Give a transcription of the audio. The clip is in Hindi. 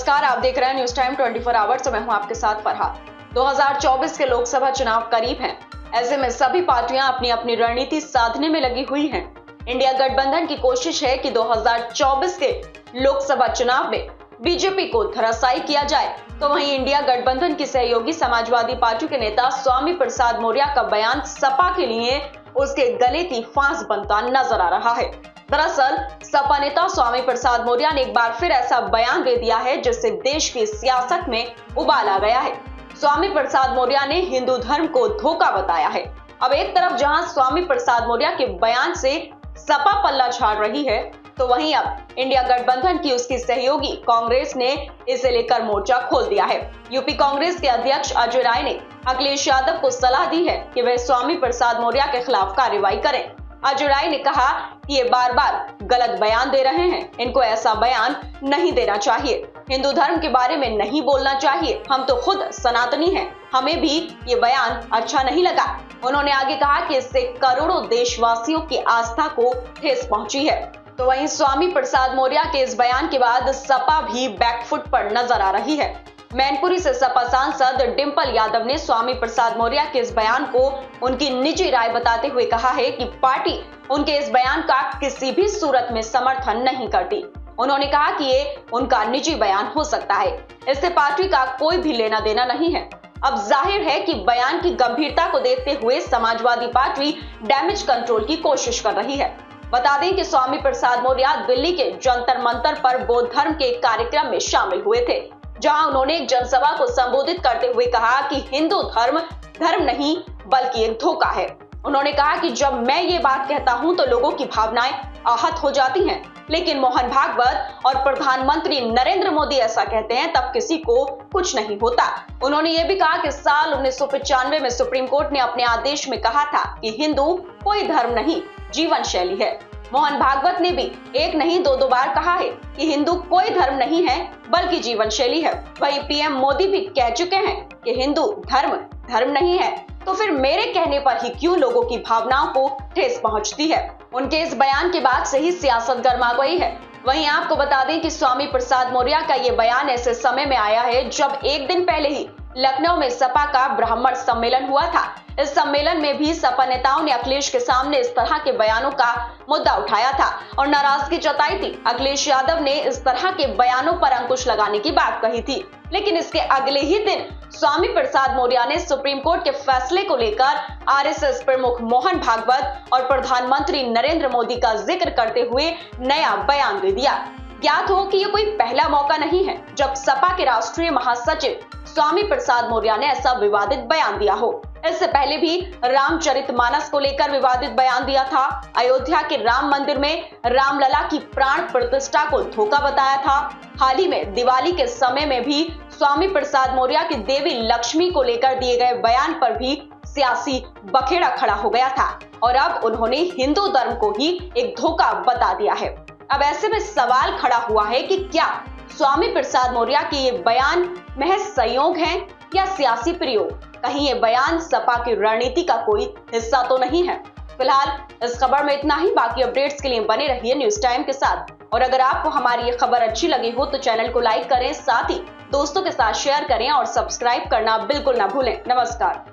नमस्कार, आप देख रहे हैं न्यूज टाइम 24 आवर्स। मैं हूं आपके साथ फरहाद। 2024 के लोकसभा चुनाव करीब हैं। ऐसे में सभी पार्टियां अपनी अपनी रणनीति साधने में लगी हुई हैं। इंडिया गठबंधन की कोशिश है कि 2024 के लोकसभा चुनाव में बीजेपी को धराशायी किया जाए, तो वहीं इंडिया गठबंधन की सहयोगी समाजवादी पार्टी के नेता स्वामी प्रसाद मौर्य का बयान सपा के लिए उसके गले की फांस बनता नजर आ रहा है। दरअसल सपा नेता स्वामी प्रसाद मौर्य ने एक बार फिर ऐसा बयान दे दिया है जिससे देश की सियासत में उबाल आ गया है। स्वामी प्रसाद मौर्य ने हिंदू धर्म को धोखा बताया है। अब एक तरफ जहां स्वामी प्रसाद मौर्य के बयान से सपा पल्ला झाड़ रही है, तो वहीं अब इंडिया गठबंधन की उसकी सहयोगी कांग्रेस ने इसे लेकर मोर्चा खोल दिया है। यूपी कांग्रेस के अध्यक्ष अजय राय ने अखिलेश यादव को सलाह दी है कि वे स्वामी प्रसाद मौर्य के खिलाफ कार्रवाई करें। अजय राय ने कहा कि ये बार बार गलत बयान दे रहे हैं, इनको ऐसा बयान नहीं देना चाहिए, हिंदू धर्म के बारे में नहीं बोलना चाहिए, हम तो खुद सनातनी हैं, हमें भी ये बयान अच्छा नहीं लगा। उन्होंने आगे कहा कि इससे करोड़ों देशवासियों की आस्था को ठेस पहुंची है। तो वहीं स्वामी प्रसाद मौर्य के इस बयान के बाद सपा भी बैकफुट पर नजर आ रही है। मैनपुरी से सपा सांसद डिंपल यादव ने स्वामी प्रसाद मौर्य के इस बयान को उनकी निजी राय बताते हुए कहा है कि पार्टी उनके इस बयान का किसी भी सूरत में समर्थन नहीं करती। उन्होंने कहा कि ये उनका निजी बयान हो सकता है, इससे पार्टी का कोई भी लेना देना नहीं है। अब जाहिर है कि बयान की गंभीरता को देखते हुए समाजवादी पार्टी डैमेज कंट्रोल की कोशिश कर रही है। बता दें कि स्वामी प्रसाद मौर्य दिल्ली के जंतर मंतर पर बौद्ध धर्म के कार्यक्रम में शामिल हुए थे, जहां उन्होंने एक जनसभा को संबोधित करते हुए कहा कि हिंदू धर्म नहीं बल्कि एक धोखा है। उन्होंने कहा कि जब मैं ये बात कहता हूं तो लोगों की भावनाएं आहत हो जाती हैं, लेकिन मोहन भागवत और प्रधानमंत्री नरेंद्र मोदी ऐसा कहते हैं तब किसी को कुछ नहीं होता। उन्होंने ये भी कहा कि साल 1995 में सुप्रीम कोर्ट ने अपने आदेश में कहा था कि हिंदू कोई धर्म नहीं, जीवन शैली है। मोहन भागवत ने भी एक नहीं दो बार कहा है कि हिंदू कोई धर्म नहीं है बल्कि जीवन शैली है। वहीं पीएम मोदी भी कह चुके हैं कि हिंदू धर्म नहीं है, तो फिर मेरे कहने पर ही क्यों लोगों की भावनाओं को ठेस पहुंचती है। उनके इस बयान के बाद से ही सियासत गर्मा गई है। वहीं आपको बता दें कि स्वामी प्रसाद मौर्य का ये बयान ऐसे समय में आया है जब एक दिन पहले ही लखनऊ में सपा का ब्राह्मण सम्मेलन हुआ था। इस सम्मेलन में भी सपा नेताओं ने अखिलेश के सामने इस तरह के बयानों का मुद्दा उठाया था और नाराजगी जताई थी। अखिलेश यादव ने इस तरह के बयानों पर अंकुश लगाने की बात कही थी, लेकिन इसके अगले ही दिन स्वामी प्रसाद मौर्य ने सुप्रीम कोर्ट के फैसले को लेकर आरएसएस प्रमुख मोहन भागवत और प्रधानमंत्री नरेंद्र मोदी का जिक्र करते हुए नया बयान दे दिया। ज्ञात हो कि ये कोई पहला मौका नहीं है जब सपा के राष्ट्रीय महासचिव स्वामी प्रसाद मौर्य ने ऐसा विवादित बयान दिया हो। इससे पहले भी रामचरितमानस को लेकर विवादित बयान दिया था। अयोध्या के राम मंदिर में रामलला की प्राण प्रतिष्ठा को धोखा बताया था। हाल ही में दिवाली के समय में भी स्वामी प्रसाद मौर्य की देवी लक्ष्मी को लेकर दिए गए बयान पर भी सियासी बखेड़ा खड़ा हो गया था और अब उन्होंने हिंदू धर्म को ही एक धोखा बता दिया है। अब ऐसे में सवाल खड़ा हुआ है कि क्या स्वामी प्रसाद मौर्य के ये बयान महज संयोग हैं या सियासी प्रयोग? कहीं ये बयान सपा की रणनीति का कोई हिस्सा तो नहीं है? फिलहाल इस खबर में इतना ही। बाकी अपडेट्स के लिए बने रहिए न्यूज टाइम के साथ। और अगर आपको हमारी ये खबर अच्छी लगी हो तो चैनल को लाइक करें, साथ ही दोस्तों के साथ शेयर करें और सब्सक्राइब करना बिल्कुल ना भूलें। नमस्कार।